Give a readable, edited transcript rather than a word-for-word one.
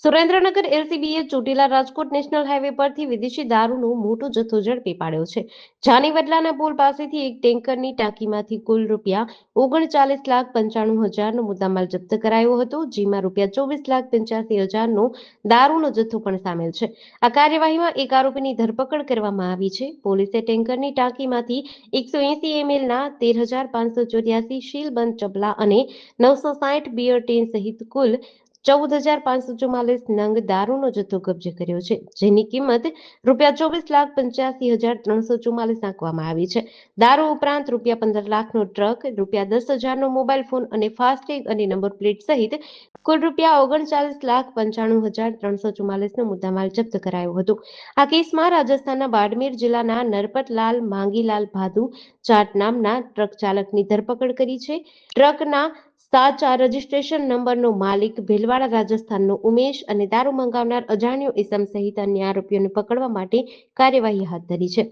Surendranagar એલસીબીએ Chotila Rajkot national highway પરથી વિદેશી દારૂનો મોટો જથ્થો ઝડપી પાડ્યો છે. જાનીવડલાના પુલ પાસેથી એક ટેન્કરની ટાંકીમાંથી કુલ ₹39,95,00,000નો મુદ્દામાલ જપ્ત કરાયો હતો, જેમાં ₹24,85,000નો દારૂનો જથ્થો પણ સામેલ છે. આ કાર્યવાહીમાં એક આરોપીની ધરપકડ કરવામાં આવી છે. પોલીસે ટેન્કરની ટાંકીમાંથી 180 mlના 13,584 સીલબંધ ચપલા અને 960 બિયર ટીન સહિત કુલ 14,544 નંગ દારૂનો જથ્થો કબજે કર્યો છે, જેની કિંમત ₹85,85,344 આંકવામાં આવી છે. દારૂ ઉપરાંત ₹15 લાખનો ટ્રક, ₹10,000નો મોબાઈલ ફોન અને ફાસ્ટેગ અને નંબર પ્લેટ સહિત કુલ ₹39,95,344નો મુદ્દામાલ જપ્ત કરાયો હતો. આ કેસમાં રાજસ્થાનના બાડમેર જિલ્લાના નરપતલાલ માંગીલાલ ભાદુ જાટ નામના ટ્રક ચાલકની ધરપકડ કરી છે. ટ્રકના સાચા રજીસ્ટ્રેશન નંબરનો માલિક ભીલવાડા રાજસ્થાનનો ઉમેશ અને દારૂ મંગાવનાર અજાણ્યો ઇસમ સહિત અન્ય આરોપીઓને પકડવા માટે કાર્યવાહી હાથ ધરી છે.